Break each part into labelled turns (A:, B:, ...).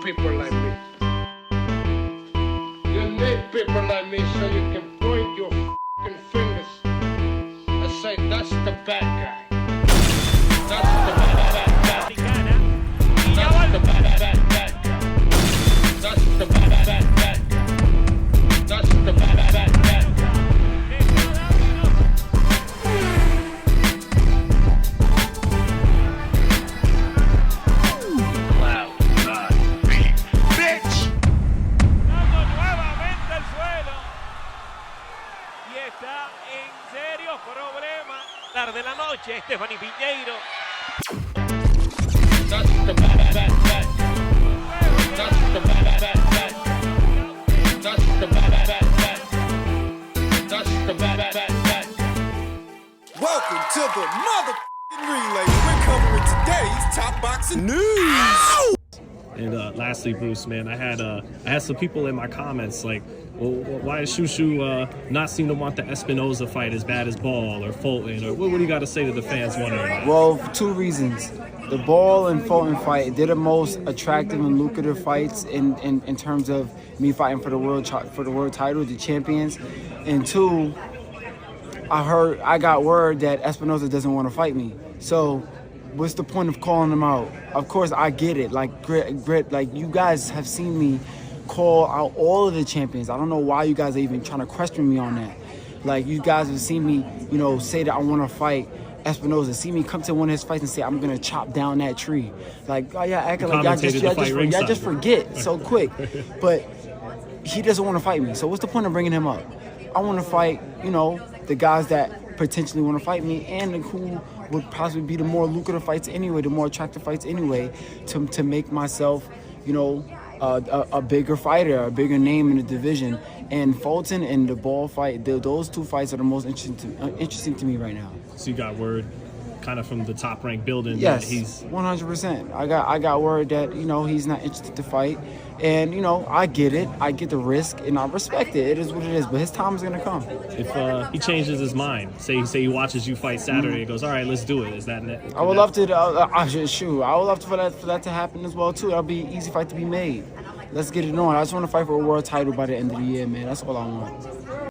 A: people like me. You need people like me so you can point your f***ing fingers and say, that's the bad guy. That's the bad guy. That's the bad guy. That's the bad guy. That's the bad guy.
B: De la noche, Stephanie Piñeiro.
C: Welcome to the motherfucking relay. We're covering today's top boxing news.
D: And lastly, Bruce, man, I had some people in my comments like, well, why is Shu-Shu not seem to want the Espinoza fight as bad as Ball or Fulton? Or what do you got to say to the fans wondering that?
E: Well, for two reasons. The Ball and Fulton fight, they're the most attractive and lucrative fights in terms of me fighting for the world title, the champions. And two, I got word that Espinoza doesn't want to fight me. So what's the point of calling him out? Of course, I get it. Like grit, like you guys have seen me call out all of the champions. I don't know why you guys are even trying to question me on that. Like, you guys have seen me, say that I want to fight Espinoza. See me come to one of his fights and say, I'm going to chop down that tree. Like, oh yeah, acting like y'all just forget so quick. But he doesn't want to fight me. So what's the point of bringing him up? I want to fight, the guys that potentially want to fight me and who would possibly be the more lucrative fights anyway, the more attractive fights anyway, to make myself, a bigger fighter, a bigger name in the division. And Fulton and the Ball fight, those two fights are the most interesting to me right now.
D: So you got word kind of from the Top Rank building
E: yes,
D: that he's
E: 100%. I got word that he's not interested to fight, and I get it. I get the risk, and I respect it. It is what it is. But his time is gonna come.
D: If he changes his mind, say he watches you fight Saturday, and goes, all right, let's do it. Is that?
E: I would love to. I would love for that to happen as well too. That'll be an easy fight to be made. Let's get it on. I just want to fight for a world title by the end of the year, man. That's all I want.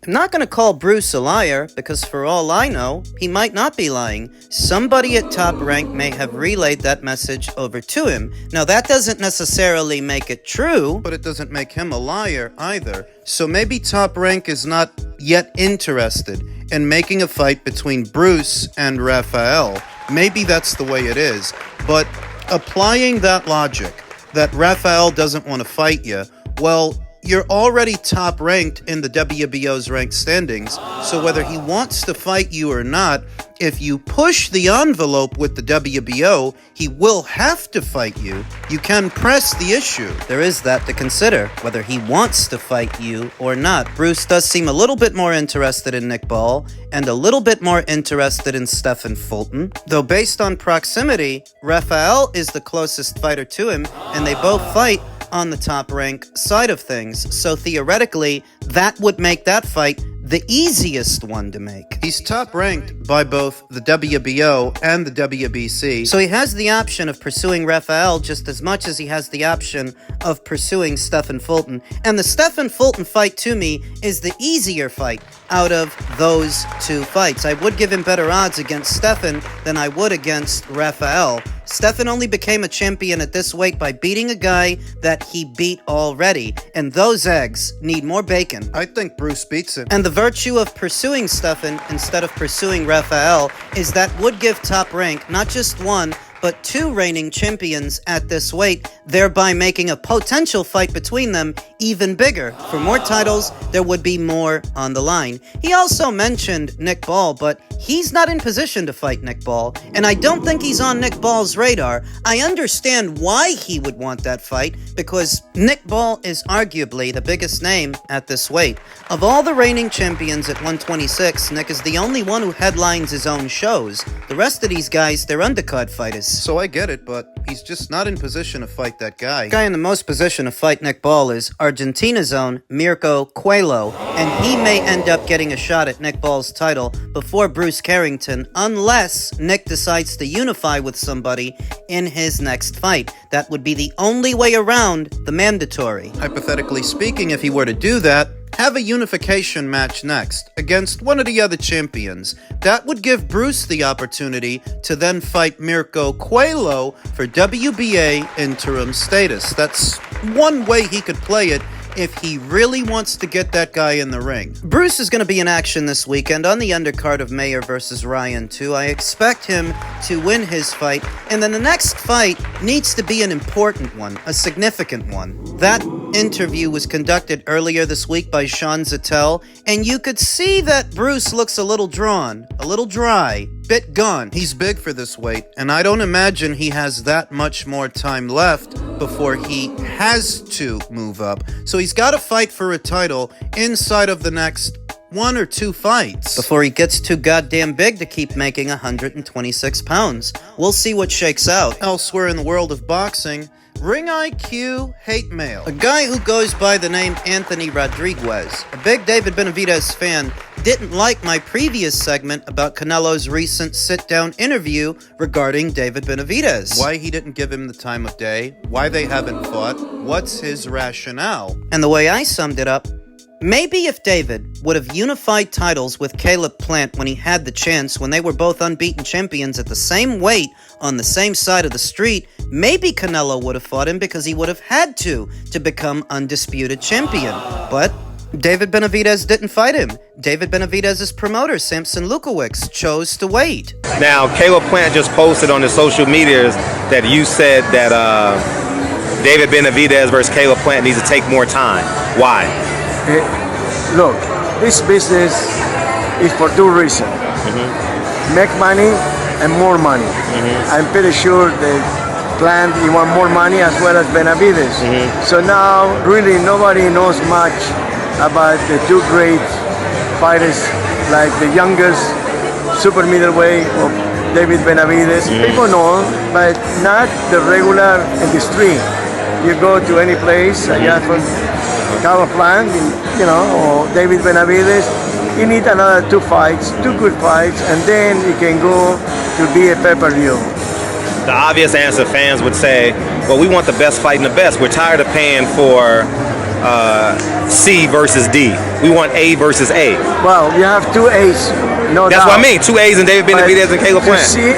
F: I'm not going to call Bruce a liar, because for all I know, he might not be lying. Somebody at Top Rank may have relayed that message over to him. Now, that doesn't necessarily make it true, but it doesn't make him a liar either. So maybe Top Rank is not yet interested in making a fight between Bruce and Rafael. Maybe that's the way it is. But applying that logic, that Rafael doesn't want to fight you, well, you're already top ranked in the WBO's ranked standings, so whether he wants to fight you or not, if you push the envelope with the WBO, he will have to fight you. You can press the issue. There is that to consider, whether he wants to fight you or not. Bruce does seem a little bit more interested in Nick Ball and a little bit more interested in Stephen Fulton. Though based on proximity, Rafael is the closest fighter to him, and they both fight on the Top Rank side of things. So theoretically, that would make that fight the easiest one to make. He's top ranked by both the WBO and the WBC, so he has the option of pursuing Rafael just as much as he has the option of pursuing Stephen Fulton. And the Stephen Fulton fight, to me, is the easier fight out of those two fights. I would give him better odds against Stephen than I would against Rafael. Stephen only became a champion at this weight by beating a guy that he beat already, and those eggs need more bacon. I think Bruce beats him. And the virtue of pursuing Stephen instead of pursuing Rafael is that would give Top Rank not just one, but two reigning champions at this weight, thereby making a potential fight between them even bigger. For more titles, there would be more on the line. He also mentioned Nick Ball, but he's not in position to fight Nick Ball, and I don't think he's on Nick Ball's radar. I understand why he would want that fight, because Nick Ball is arguably the biggest name at this weight. Of all the reigning champions at 126, Nick is the only one who headlines his own shows. The rest of these guys, they're undercard fighters. So I get it, but he's just not in position to fight that guy. The guy in the most position to fight Nick Ball is Argentina's own Mirko Coelho, and he may end up getting a shot at Nick Ball's title before Bruce Carrington, unless Nick decides to unify with somebody in his next fight. That would be the only way around the mandatory. Hypothetically speaking, if he were to do that, have a unification match next against one of the other champions. That would give Bruce the opportunity to then fight Mirko Coelho for WBA interim status. That's one way he could play it if he really wants to get that guy in the ring. Bruce is going to be in action this weekend on the undercard of Mayer versus Ryan 2. I expect him to win his fight, and then the next fight needs to be an important one, a significant one. That interview was conducted earlier this week by Sean Zettel, and you could see that Bruce looks a little drawn, a little dry, bit gone. He's big for this weight, and I don't imagine he has that much more time left before he has to move up. So he's got to fight for a title inside of the next 1 or 2 fights before he gets too goddamn big to keep making 126 pounds. We'll see what shakes out. Elsewhere in the world of boxing, Ring IQ hate mail. A guy who goes by the name Anthony Rodriguez, a big David Benavidez fan, didn't like my previous segment about Canelo's recent sit-down interview regarding David Benavidez. Why he didn't give him the time of day, why they haven't fought, what's his rationale. And the way I summed it up, maybe if David would have unified titles with Caleb Plant when he had the chance, when they were both unbeaten champions at the same weight on the same side of the street, maybe Canelo would have fought him because he would have had to become undisputed champion. But David Benavidez didn't fight him. David Benavidez's promoter, Samson Lukowicz, chose to wait.
G: Now, Caleb Plant just posted on his social medias that you said that David Benavidez versus Caleb Plant needs to take more time. Why?
H: Look, this business is for 2 reasons. Make money and more money. I'm pretty sure that Plant, he want more money as well as Benavidez. So now, really, nobody knows much about the 2 great fighters, like the youngest super middleweight of David Benavidez. People know, but not the regular in the street. You go to any place, from Caleb Plant, or David Benavidez, you need another 2 fights, 2 good fights, and then you can go to be a pay-per-view.
G: The obvious answer fans would say, well, we want the best fighting the best. We're tired of paying for C versus D. We want A versus A.
H: Well, you have 2 A's, no doubt.
G: That's what I mean, 2 A's and David Benavidez and Caleb Plant.
H: To see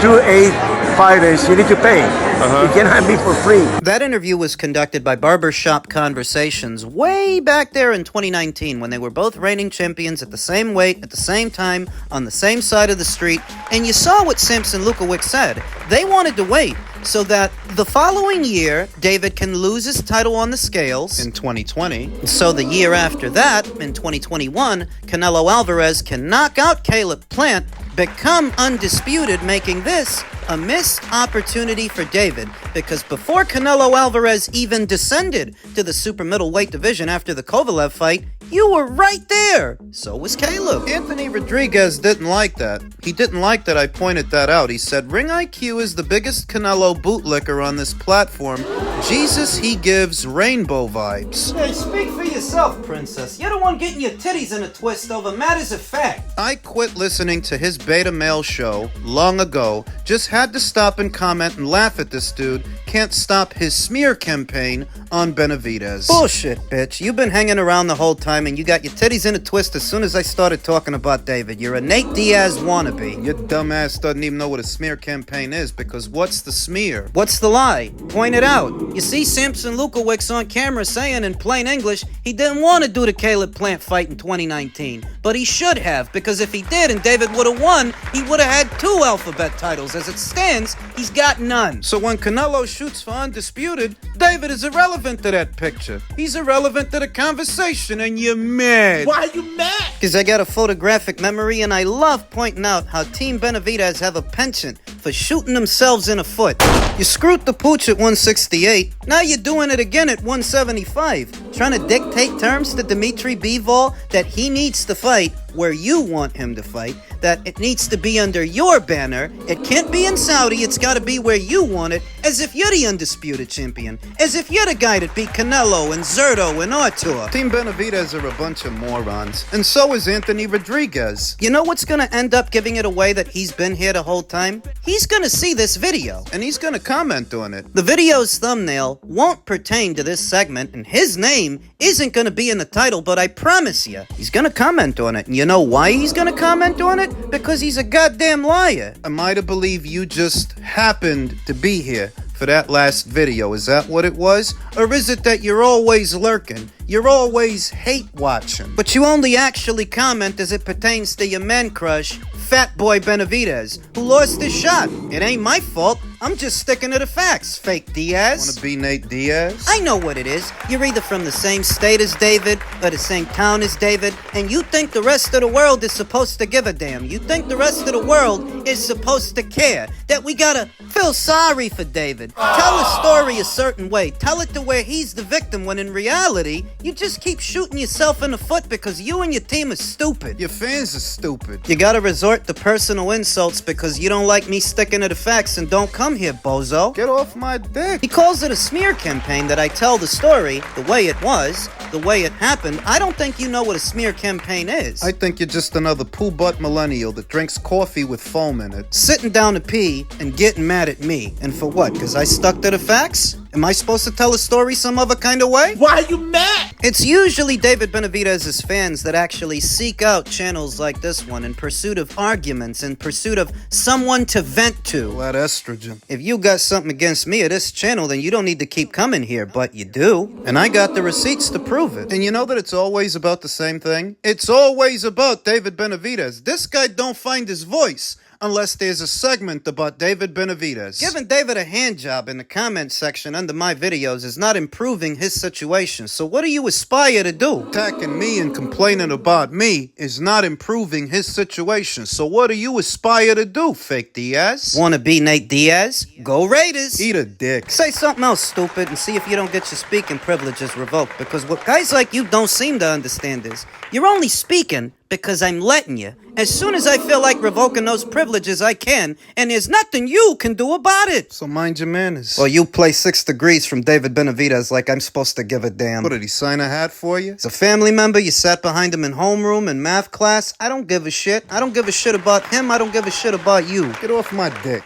H: 2 A fighters, you need to pay. You cannot be for free.
F: That interview was conducted by Barbershop Conversations way back there in 2019 when they were both reigning champions at the same weight, at the same time, on the same side of the street. And you saw what Samson Lukowicz said. They wanted to wait so that the following year, David can lose his title on the scales in 2020. So the year after that, in 2021, Canelo Alvarez can knock out Caleb Plant, become undisputed, making this a missed opportunity for David, because before Canelo Alvarez even descended to the super middleweight division after the Kovalev fight, you were right there. So was Caleb. Anthony Rodriguez didn't like that. He didn't like that I pointed that out. He said, Ring IQ is the biggest Canelo bootlicker on this platform. Jesus, he gives rainbow vibes. Hey, speak for yourself, princess. You're the one getting your titties in a twist over matters of fact. I quit listening to his beta male show long ago. Just had to stop and comment and laugh at this dude. Can't stop his smear campaign on Benavidez. Bullshit, bitch. You've been hanging around the whole time and you got your titties in a twist as soon as I started talking about David. You're a Nate Diaz wannabe. Your dumb ass doesn't even know what a smear campaign is, because what's the smear? What's the lie? Point it out. You see Samson Lukowicz on camera saying in plain English he didn't want to do the Caleb Plant fight in 2019. But he should have, because if he did and David would have won, he would have had 2 alphabet titles. As it stands, he's got none. So when Canelo shoots for undisputed, David is irrelevant to that picture. He's irrelevant to the conversation, and you're mad.
C: Why are you mad?
F: Because I got a photographic memory, and I love pointing out how Team Benavidez have a penchant for shooting themselves in the foot. You screwed the pooch at 168, now you're doing it again at 175, trying to dictate terms to Dmitry Bivol that he needs to fight where you want him to fight, that it needs to be under your banner, it can't be in Saudi, it's gotta be where you want it, as if you're the undisputed champion, as if you're the guy that beat Canelo and Zerto and Artur.
I: Team Benavidez are a bunch of morons, and so is Anthony Rodriguez.
F: You know what's gonna end up giving it away that he's been here the whole time? He's gonna see this video.
I: And he's gonna comment on it.
F: The video's thumbnail won't pertain to this segment, and his name isn't gonna be in the title, but I promise you, he's gonna comment on it. And you know why he's gonna comment on it? Because he's a goddamn liar.
I: Am I to believe you just happened to be here for that last video? Is that what it was? Or is it that you're always lurking? You're always hate watching?
F: But you only actually comment as it pertains to your man crush, Fat Boy Benavidez, who lost his shot. It ain't my fault. I'm just sticking to the facts, fake Diaz.
I: Wanna be Nate Diaz?
F: I know what it is. You're either from the same state as David or the same town as David, and you think the rest of the world is supposed to give a damn. You think the rest of the world is supposed to care, that we gotta feel sorry for David. Tell the story a certain way. Tell it to where he's the victim, when in reality, you just keep shooting yourself in the foot because you and your team are stupid.
I: Your fans are stupid.
F: You gotta resort to personal insults because you don't like me sticking to the facts, and don't come here, bozo.
I: Get off my dick.
F: He calls it a smear campaign that I tell the story the way it was, the way it happened. I don't think you know what a smear campaign is.
I: I think you're just another poo butt millennial that drinks coffee with foam in it.
F: Sitting down to pee and getting mad at me. And for what? Because I stuck to the facts? Am I supposed to tell a story some other kind of way?
A: Why are you mad?
F: It's usually David Benavidez's fans that actually seek out channels like this one in pursuit of arguments, in pursuit of someone to vent to.
I: That estrogen.
F: If you got something against me or this channel, then you don't need to keep coming here, but you do. And I got the receipts to prove it.
I: And you know that it's always about the same thing? It's always about David Benavidez. This guy don't find his voice unless there's a segment about David Benavidez.
F: Giving David a hand job in the comment section under my videos is not improving his situation, so what do you aspire to do?
I: Attacking me and complaining about me is not improving his situation, so what do you aspire to do, fake Diaz?
F: Wanna be Nate Diaz? Go Raiders!
I: Eat a dick.
F: Say something else, stupid, and see if you don't get your speaking privileges revoked, because what guys like you don't seem to understand is, you're only speaking because I'm letting you. As soon as I feel like revoking those privileges, I can, and there's nothing you can do about it.
I: So mind your manners.
F: Or you play 6 degrees from David Benavidez like I'm supposed to give a damn.
I: What, did he sign a hat for you?
F: As a family member, you sat behind him in homeroom and math class. I don't give a shit. I don't give a shit about him. I don't give a shit about you.
I: Get off my dick.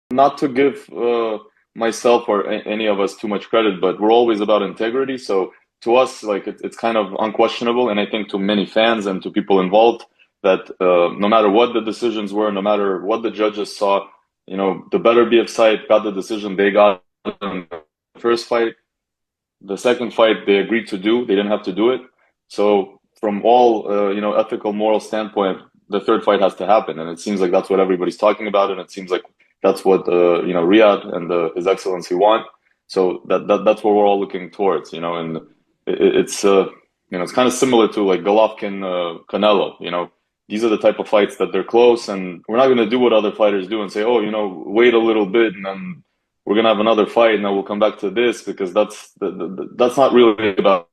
J: Not to give myself or any of us too much credit, but we're always about integrity. So to us, like it's kind of unquestionable, and I think to many fans and to people involved, that no matter what the decisions were, no matter what the judges saw, you know, the Beterbiev side got the decision they got in the first fight. The second fight, they agreed to do. They didn't have to do it. So from all, you know, ethical, moral standpoint, the third fight has to happen. And it seems like that's what everybody's talking about. And it seems like that's what, you know, Riyadh and His Excellency want. So that's what we're all looking towards, you know, and it's, you know, it's kind of similar to like Golovkin, Canelo, you know. These are the type of fights that they're close, and we're not going to do what other fighters do and say, oh, you know, wait a little bit and then we're going to have another fight and then we'll come back to this, because that's not really about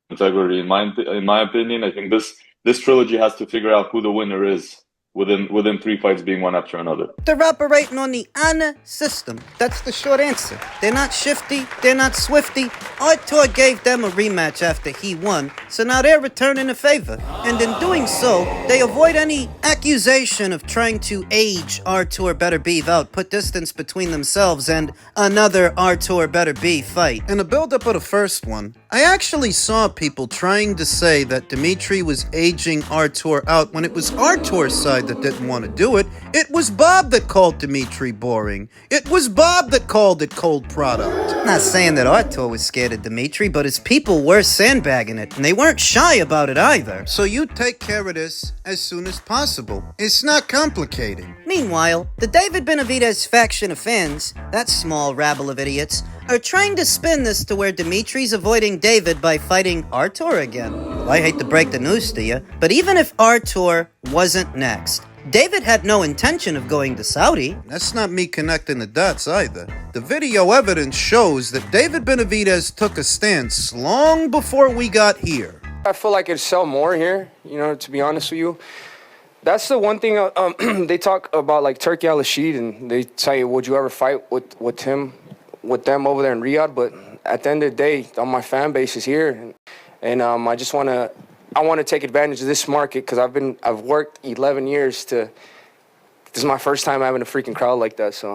J: integrity in my opinion. I think this trilogy has to figure out who the winner is within 3 fights being one after another.
F: They're operating on the honor system. That's the short answer. They're not shifty. They're not swifty. Artur gave them a rematch after he won, so now they're returning the favor. And in doing so, they avoid any accusation of trying to age Artur Beterbiev out, put distance between themselves and another Artur Beterbiev fight.
I: In the build-up of the first one, I actually saw people trying to say that Dmitry was aging Artur out when it was Artur's side that didn't want to do it. It was Bob that called Dmitry boring. It was Bob that called it cold product.
F: I'm not saying that Artur was scared of Dmitry, but his people were sandbagging it, and they weren't shy about it either.
I: So you take care of this as soon as possible. It's not complicated.
F: Meanwhile, the David Benavidez faction of fans, that small rabble of idiots, are trying to spin this to where Dmitry's avoiding David by fighting Artur again. Well, I hate to break the news to you, but even if Artur wasn't next, David had no intention of going to Saudi.
I: That's not me connecting the dots either. The video evidence shows that David Benavidez took a stance long before we got here.
K: I feel like it'd sell more here, you know, to be honest with you. That's the one thing they talk about, like Turkey Al-Rashid, and they say, would you ever fight with them over there in Riyadh? But at the end of the day, my fan base is here, and I just want to take advantage of this market because I've worked 11 years to. This is my first time having a freaking crowd like that, so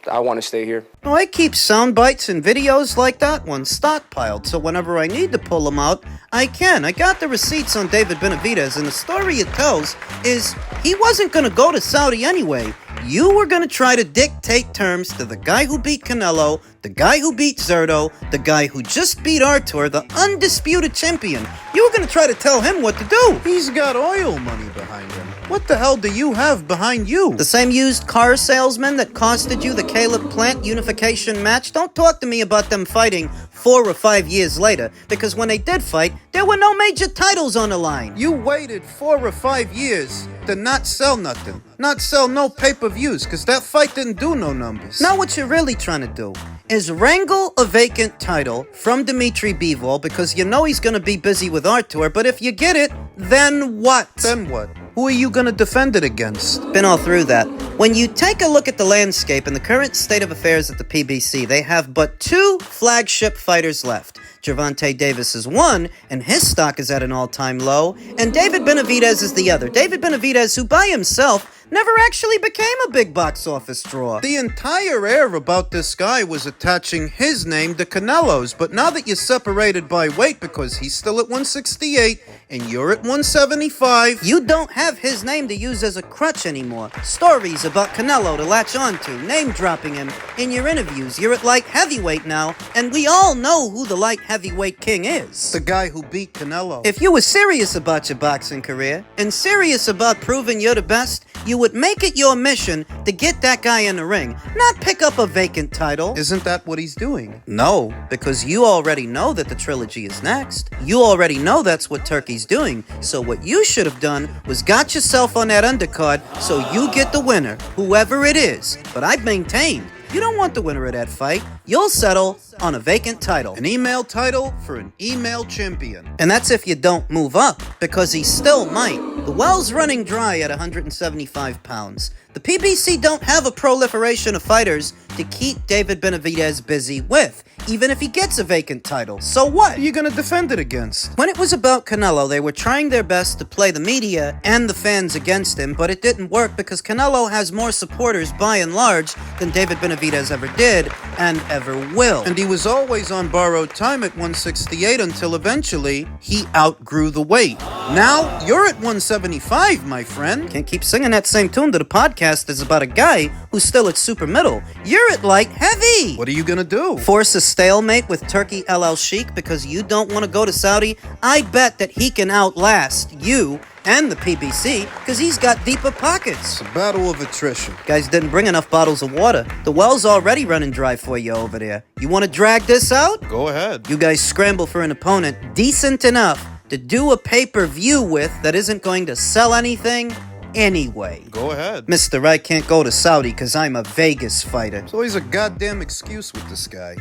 K: I want to stay here.
F: Well, I keep sound bites and videos like that one stockpiled, so whenever I need to pull them out, I can. I got the receipts on David Benavidez, and the story it tells is he wasn't going to go to Saudi anyway. You were going to try to dictate terms to the guy who beat Canelo, the guy who beat Zerto, the guy who just beat Artur, the undisputed champion. You were going to try to tell him what to do.
I: He's got oil money behind him. What the hell do you have behind you?
F: The same used car salesman that costed you the Caleb Plant unification match? Don't talk to me about them fighting 4 or 5 years later, because when they did fight, there were no major titles on the line.
I: You waited 4 or 5 years to not sell nothing. Not sell no pay-per-views, because that fight didn't do no numbers.
F: Now what you're really trying to do is wrangle a vacant title from Dmitry Bivol, because you know he's going to be busy with Artur, but if you get it, then what?
I: Then what? Who are you going to defend it against?
F: Been all through that. When you take a look at the landscape and the current state of affairs at the PBC, they have but 2 flagship fighters left. Gervonta Davis is one, and his stock is at an all-time low, and David Benavidez is the other. David Benavidez, who by himself never actually became a big box office draw.
I: The entire air about this guy was attaching his name to Canelo's, but now that you're separated by weight because he's still at 168 and you're at 175,
F: you don't have his name to use as a crutch anymore. Stories about Canelo to latch on to, name dropping him in your interviews. You're at light heavyweight now, and we all know who the light heavyweight king is.
I: The guy who beat Canelo.
F: If you were serious about your boxing career and serious about proving you're the best, you would make it your mission to get that guy in the ring, not pick up a vacant title.
I: Isn't that what he's doing?
F: No, because you already know that the trilogy is next. You already know that's what Turkey's doing. So what you should have done was got yourself on that undercard so you get the winner, whoever it is. But I've maintained, you don't want the winner of that fight. You'll settle on a vacant title.
I: An email title for an email champion.
F: And that's if you don't move up, because he still might. The well's running dry at 175 pounds. The PBC don't have a proliferation of fighters to keep David Benavidez busy with, even if he gets a vacant title. So what?
I: Who are you going to defend it against?
F: When it was about Canelo, they were trying their best to play the media and the fans against him, but it didn't work because Canelo has more supporters by and large than David Benavidez ever did and ever will.
I: And he was always on borrowed time at 168 until eventually he outgrew the weight. Now you're at 175, my friend.
F: Can't keep singing that same tune to the podcast is about a guy who's still at super middle. You're at light heavy.
I: What are you gonna do?
F: Force a stalemate with Turkey El Sheikh because you don't want to go to Saudi? I bet that he can outlast you and the PBC because he's got deeper pockets.
I: It's a battle of attrition.
F: Guys didn't bring enough bottles of water. The well's already running dry for you over there. You want to drag this out?
I: Go ahead.
F: You guys scramble for an opponent decent enough to do a pay-per-view with that isn't going to sell anything anyway.
I: Go ahead.
F: Mr. I can't go to Saudi because I'm a Vegas fighter.
I: It's always a goddamn excuse with this guy.